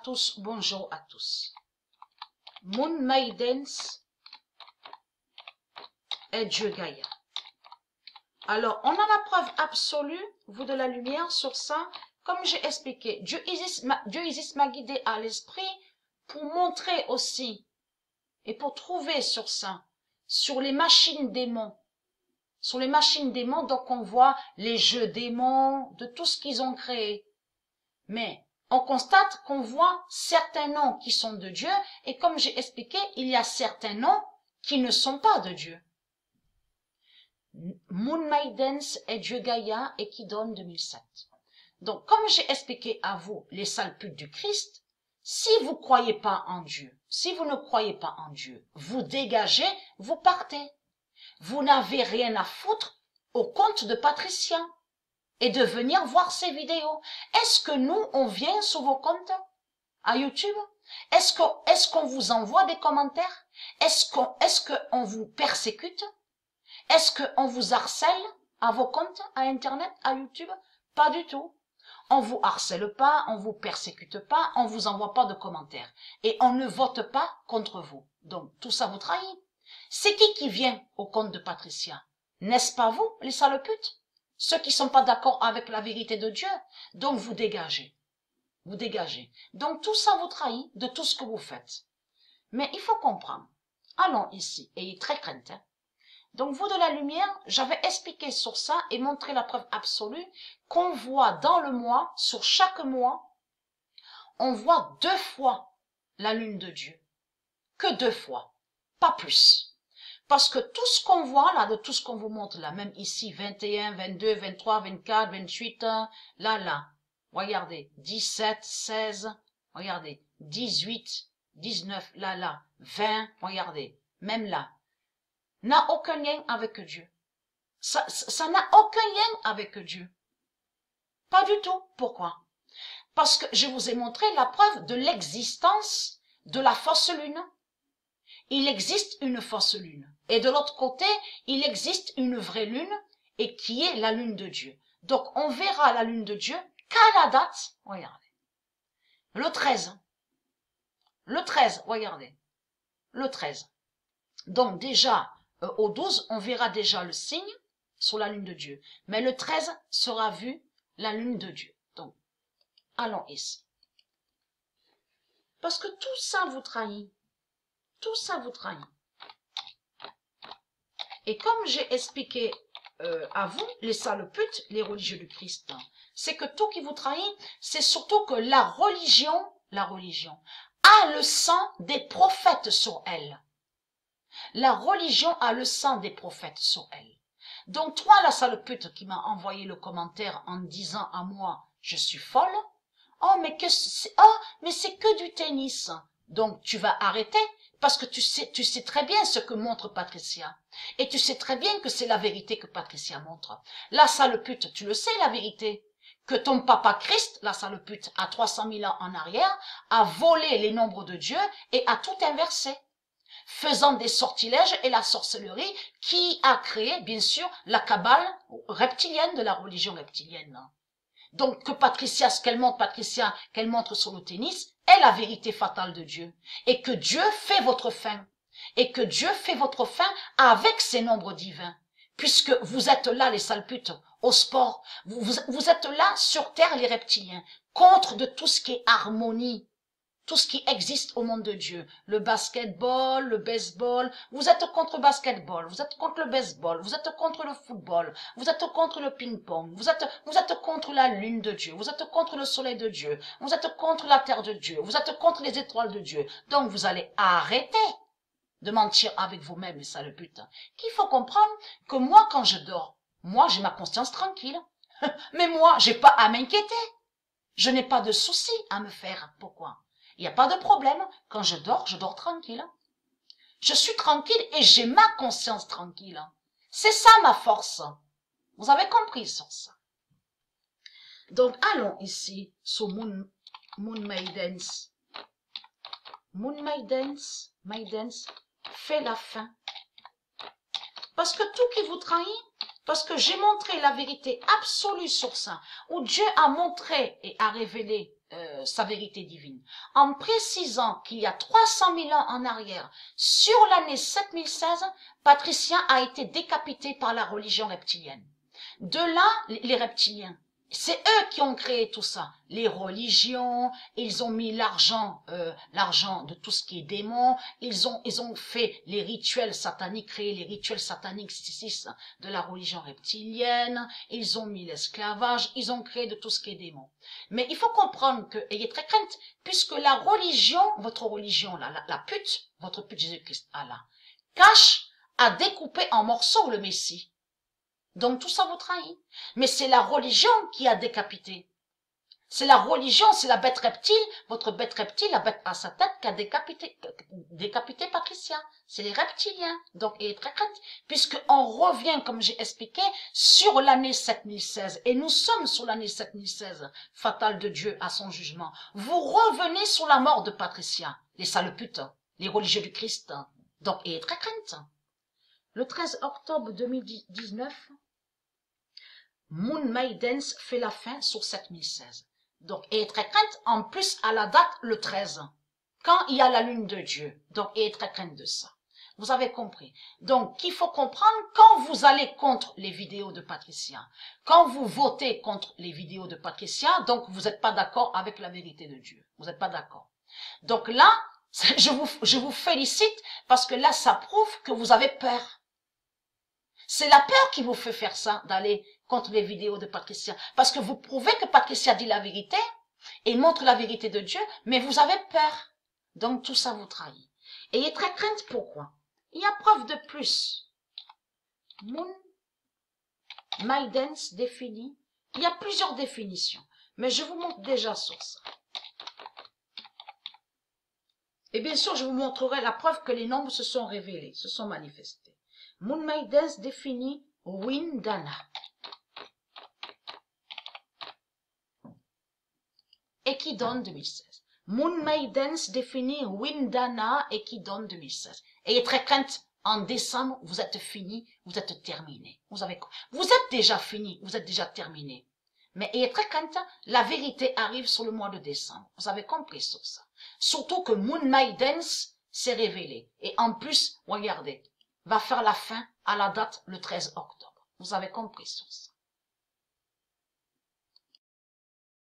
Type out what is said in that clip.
tous, bonjour à tous. Moon Maidens et Dieu Gaïa. Alors, on a la preuve absolue, vous de la lumière, sur ça. Comme j'ai expliqué, Dieu Isis m'a guidé à l'esprit pour montrer aussi et pour trouver sur ça, sur les machines démons. Sur les machines démons, donc on voit les jeux démons, de tout ce qu'ils ont créé. Mais on constate qu'on voit certains noms qui sont de Dieu, et comme j'ai expliqué, il y a certains noms qui ne sont pas de Dieu. Moon Maidens est Dieu Gaïa et qui donne 2007. Donc, comme j'ai expliqué à vous les sales putes du Christ, si vous croyez pas en Dieu, si vous ne croyez pas en Dieu, vous dégagez, vous partez. Vous n'avez rien à foutre au compte de Patricia et de venir voir ses vidéos. Est-ce que nous, on vient sur vos comptes à YouTube? Est-ce qu'on vous envoie des commentaires? Est-ce qu'on vous persécute? Est-ce qu'on vous harcèle à vos comptes, à Internet, à YouTube? Pas du tout. On vous harcèle pas, on vous persécute pas, on vous envoie pas de commentaires. Et on ne vote pas contre vous. Donc, tout ça vous trahit. C'est qui vient au compte de Patricia? N'est-ce pas vous, les sales putes? Ceux qui sont pas d'accord avec la vérité de Dieu. Donc, vous dégagez. Vous dégagez. Donc, tout ça vous trahit de tout ce que vous faites. Mais il faut comprendre. Allons ici. Ayez très crainte, hein. Donc, vous de la lumière, j'avais expliqué sur ça et montré la preuve absolue qu'on voit dans le mois, sur chaque mois, on voit 2 fois la lune de Dieu. Que 2 fois, pas plus. Parce que tout ce qu'on voit là, de tout ce qu'on vous montre là, même ici, 21, 22, 23, 24, 28, là, regardez, 17, 16, regardez, 18, 19, là, 20, regardez, même là, n'a aucun lien avec Dieu. Ça n'a aucun lien avec Dieu. Pas du tout. Pourquoi? Parce que je vous ai montré la preuve de l'existence de la fausse lune. Il existe une fausse lune. Et de l'autre côté, il existe une vraie lune et qui est la lune de Dieu. Donc, on verra la lune de Dieu qu'à la date, regardez, le 13. Le 13, regardez, le 13. Donc, déjà, au 12, on verra déjà le signe sur la lune de Dieu. Mais le 13 sera vu la lune de Dieu. Donc, allons ici. Parce que tout ça vous trahit. Tout ça vous trahit. Et comme j'ai expliqué à vous, les sales putes, les religieux du Christ, c'est que tout qui vous trahit, c'est surtout que la religion a le sang des prophètes sur elle. La religion a le sang des prophètes sur elle. Donc toi, la sale pute qui m'a envoyé le commentaire en disant à moi, je suis folle, oh mais c'est que du tennis. Donc tu vas arrêter parce que tu sais très bien ce que montre Patricia. Et tu sais très bien que c'est la vérité que Patricia montre. La sale pute, tu le sais la vérité. Que ton papa Christ, la sale pute, à 300 000 ans en arrière, a volé les nombres de Dieu et a tout inversé, faisant des sortilèges et la sorcellerie qui a créé, bien sûr, la cabale reptilienne de la religion reptilienne. Donc, que Patricia, ce qu'elle montre, Patricia, qu'elle montre sur le tennis, est la vérité fatale de Dieu. Et que Dieu fait votre fin. Et que Dieu fait votre fin avec ses nombres divins. Puisque vous êtes là, les sales putes, au sport. Vous êtes là, sur terre, les reptiliens. Contre de tout ce qui est harmonie. Tout ce qui existe au monde de Dieu, le basketball, le baseball, vous êtes contre le basketball, vous êtes contre le baseball, vous êtes contre le football, vous êtes contre le ping-pong, vous êtes contre la lune de Dieu, vous êtes contre le soleil de Dieu, vous êtes contre la terre de Dieu, vous êtes contre les étoiles de Dieu. Donc vous allez arrêter de mentir avec vous-même, les sales putes. Qu'il faut comprendre que moi, quand je dors, moi, j'ai ma conscience tranquille. Mais moi, j'ai pas à m'inquiéter. Je n'ai pas de soucis à me faire. Pourquoi? Il n'y a pas de problème. Quand je dors tranquille. Je suis tranquille et j'ai ma conscience tranquille. C'est ça ma force. Vous avez compris sur ça. Donc, allons ici sur Moon Maidens. Moon Maidens fait la fin. Parce que tout qui vous trahit, parce que j'ai montré la vérité absolue sur ça, où Dieu a montré et a révélé sa vérité divine, en précisant qu'il y a 300 000 ans en arrière, sur l'année 7016, Patricia a été décapité par la religion reptilienne. De là, les reptiliens, c'est eux qui ont créé tout ça. Les religions, ils ont mis l'argent de tout ce qui est démon, ils ont fait les rituels sataniques, créé les rituels sataniques de la religion reptilienne, ils ont mis l'esclavage, ils ont créé de tout ce qui est démon. Mais il faut comprendre que, ayez très crainte, puisque la religion, votre religion, la pute, votre pute Jésus-Christ, Allah, cache à découper en morceaux le Messie. Donc tout ça vous trahit. Mais c'est la religion qui a décapité. C'est la religion, c'est la bête reptile, votre bête reptile, la bête à sa tête qui a décapité Patricia. C'est les reptiliens. Donc, et très crainte, puisqu'on revient, comme j'ai expliqué, sur l'année 7016. Et nous sommes sur l'année 7016, fatale de Dieu à son jugement. Vous revenez sur la mort de Patricia, les sales putes, les religieux du Christ. Donc, et très crainte. Le 13 octobre 2019, Moon Maidens fait la fin sur 7016. Donc, et très crainte, en plus, à la date, le 13, quand il y a la lune de Dieu. Donc, et très crainte de ça. Vous avez compris. Donc, il faut comprendre, quand vous allez contre les vidéos de Patricia, quand vous votez contre les vidéos de Patricia, donc vous n'êtes pas d'accord avec la vérité de Dieu. Vous n'êtes pas d'accord. Donc là, je vous félicite, parce que là, ça prouve que vous avez peur. C'est la peur qui vous fait faire ça, d'aller contre les vidéos de Patricia. Parce que vous prouvez que Patricia dit la vérité et montre la vérité de Dieu, mais vous avez peur. Donc tout ça vous trahit. Ayez très crainte, pourquoi? Il y a preuve de plus. Moon Maidens définit. Il y a plusieurs définitions, mais je vous montre déjà sur ça. Et bien sûr, je vous montrerai la preuve que les nombres se sont révélés, se sont manifestés. Moon Maidens définit Windana. Et qui donne 2016. Moon Maidens définit Windana et qui donne 2016. Et très crainte, en décembre, vous êtes fini, vous êtes terminé. Vous êtes déjà fini, vous êtes déjà terminé. Mais ayez très crainte, la vérité arrive sur le mois de décembre. Vous avez compris sur ça. Surtout que Moon Maidens s'est révélé. Et en plus, regardez, va faire la fin à la date le 13 octobre. Vous avez compris sur ça.